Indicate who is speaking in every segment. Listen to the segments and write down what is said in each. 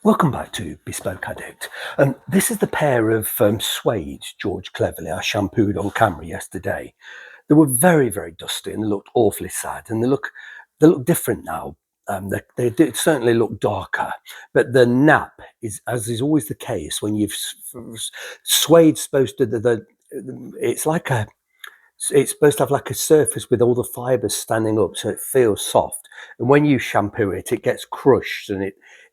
Speaker 1: Welcome back to Bespoke Addict. This is the pair of suede George Cleverly I shampooed on camera yesterday. They were very, very dusty and they looked awfully sad, and they look different now. They certainly look darker, but the nap is, as is always the case when you've suede's supposed to it's like a it's supposed to have like a surface with all the fibers standing up so it feels soft, and when you shampoo it, it gets crushed and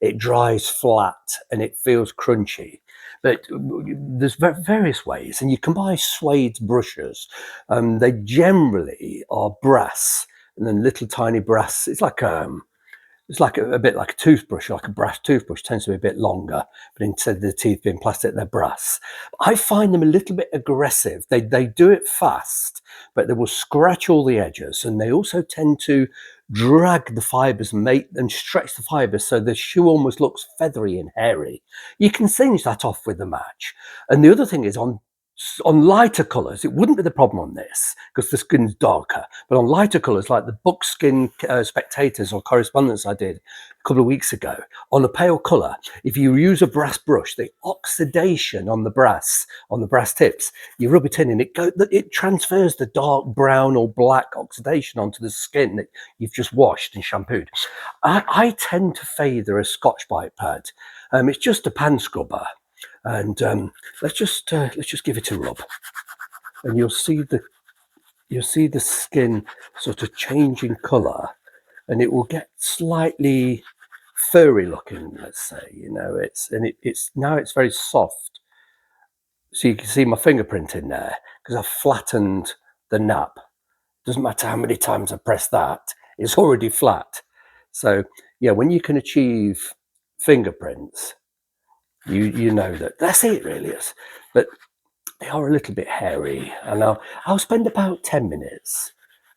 Speaker 1: it dries flat and it feels crunchy. But there's various ways, and you can buy suede brushes. They generally are brass, and then little tiny brass. It's like a bit like a toothbrush, like a brass toothbrush tends to be a bit longer, but instead of the teeth being plastic, they're brass. I find them a little bit aggressive. They do it fast, but they will scratch all the edges, and they also tend to drag the fibers and make and stretch the fibers so the shoe almost looks feathery and hairy. You can singe that off with the match. And the other thing is on lighter colours, it wouldn't be the problem on this because the skin's darker, but on lighter colours like the buckskin spectators or correspondence I did a couple of weeks ago, on a pale colour, if you use a brass brush, the oxidation on the brass tips, you rub it in and it transfers the dark brown or black oxidation onto the skin that you've just washed and shampooed. I tend to favour a Scotch-Brite pad. It's just a pan scrubber. And let's just give it a rub, and you'll see the skin sort of changing colour, and it will get slightly furry looking. Let's say, it's now it's very soft, so you can see my fingerprint in there because I've flattened the nap. Doesn't matter how many times I press that; it's already flat. So yeah, when you can achieve fingerprints, you know that's it really is. But they are a little bit hairy, and I'll spend about 10 minutes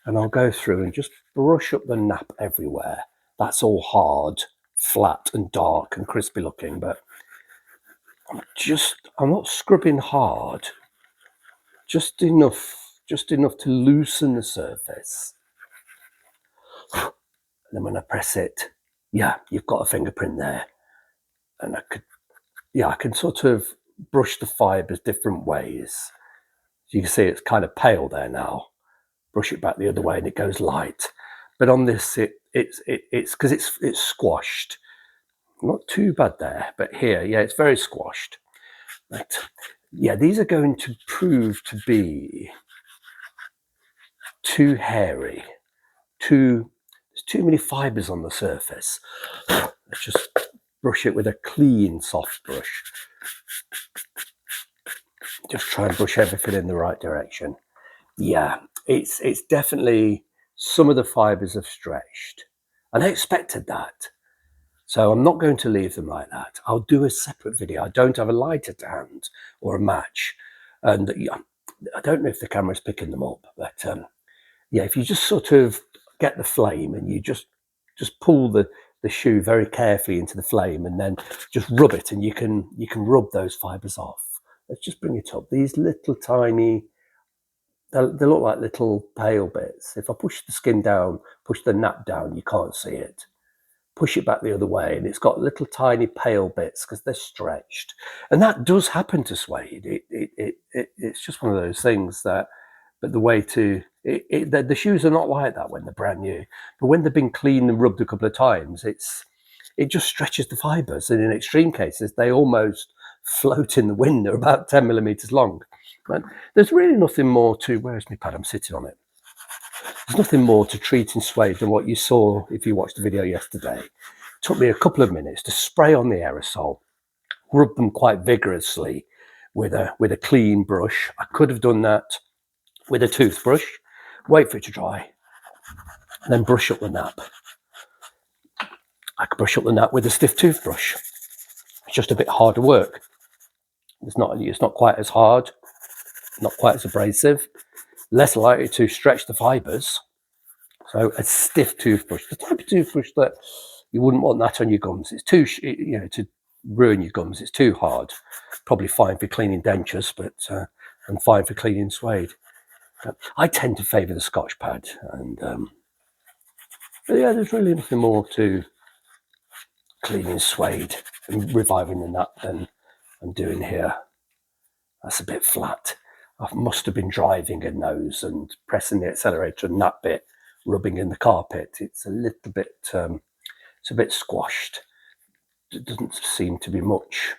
Speaker 1: and I'll go through and just brush up the nap everywhere. That's all hard, flat and dark and crispy looking, but I'm not scrubbing hard, just enough to loosen the surface. And then when I press it, yeah, you've got a fingerprint there. And I can sort of brush the fibers different ways. You can see it's kind of pale there now. Brush it back the other way and it goes light. But on this, it's because it's squashed. Not too bad there, but here, yeah, it's very squashed. But yeah, these are going to prove to be too hairy. There's too many fibers on the surface. Let's just brush it with a clean, soft brush. Just try and brush everything in the right direction. Yeah, it's definitely, some of the fibers have stretched, and I expected that. So I'm not going to leave them like that. I'll do a separate video. I don't have a lighter to hand or a match, and yeah, I don't know if the camera's picking them up, but yeah, if you just sort of get the flame and you just pull the shoe very carefully into the flame and then just rub it, and you can rub those fibers off. Let's just bring it up. These little tiny, they look like little pale bits. If I push the skin down, push the nap down, you can't see it. Push it back the other way, and it's got little tiny pale bits because they're stretched. And that does happen to suede. It's just one of those things that, but the way to, the shoes are not like that when they're brand new. But when they've been cleaned and rubbed a couple of times, it just stretches the fibers. And in extreme cases, they almost float in the wind. They're about 10 millimeters long. But there's really nothing more to, where's my pad? I'm sitting on it. There's nothing more to treating suede than what you saw if you watched the video yesterday. It took me a couple of minutes to spray on the aerosol, rub them quite vigorously with a clean brush. I could have done that with a toothbrush, wait for it to dry, and then brush up the nap. I could brush up the nap with a stiff toothbrush. It's just a bit harder work. It's not quite as hard, not quite as abrasive, less likely to stretch the fibers. So a stiff toothbrush, the type of toothbrush that you wouldn't want that on your gums. It's too, to ruin your gums. It's too hard. Probably fine for cleaning dentures, but and fine for cleaning suede. I tend to favour the Scotch pad, and but yeah, there's really nothing more to cleaning suede and reviving the nap than I'm doing here. That's a bit flat. I must have been driving in those and pressing the accelerator, and that bit rubbing in the carpet. It's a little bit, it's a bit squashed. There doesn't seem to be much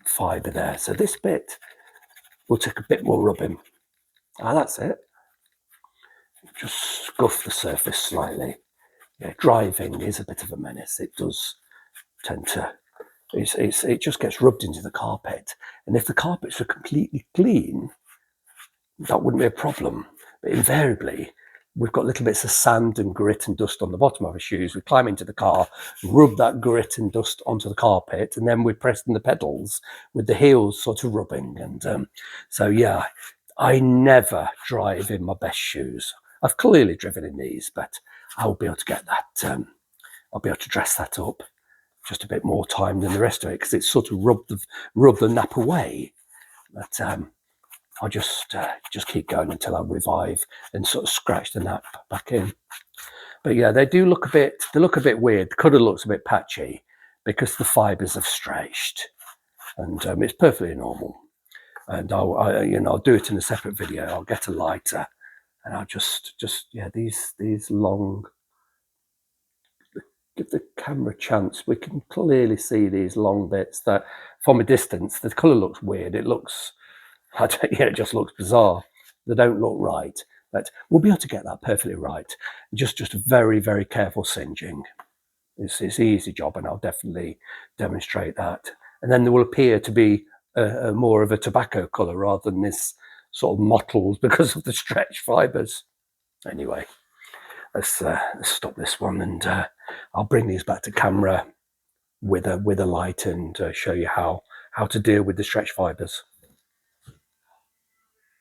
Speaker 1: fibre there. So this bit will take a bit more rubbing. That's it. Just scuff the surface slightly. Yeah, driving is a bit of a menace. It does tend to, it just gets rubbed into the carpet. And if the carpets were completely clean, that wouldn't be a problem. But invariably, we've got little bits of sand and grit and dust on the bottom of our shoes. We climb into the car, rub that grit and dust onto the carpet, and then we're pressing the pedals with the heels sort of rubbing. And so, yeah, I never drive in my best shoes. I've clearly driven in these, but I'll be able to get that, I'll be able to dress that up just a bit more time than the rest of it, because it's sort of rub the nap away. But I'll just keep going until I revive and sort of scratch the nap back in. But yeah, they look a bit weird. The colour looks a bit patchy because the fibres have stretched, and it's perfectly normal. And I'll do it in a separate video. I'll get a lighter, and I'll just these long. Give the camera a chance. We can clearly see these long bits that, from a distance, the colour looks weird. It looks, it just looks bizarre. They don't look right, but we'll be able to get that perfectly right. Just a very, very careful singeing. It's an easy job, and I'll definitely demonstrate that. And then there will appear to be a more of a tobacco colour rather than this sort of mottled because of the stretch fibres. Anyway, let's stop this one, and I'll bring these back to camera with a light and show you how to deal with the stretch fibres.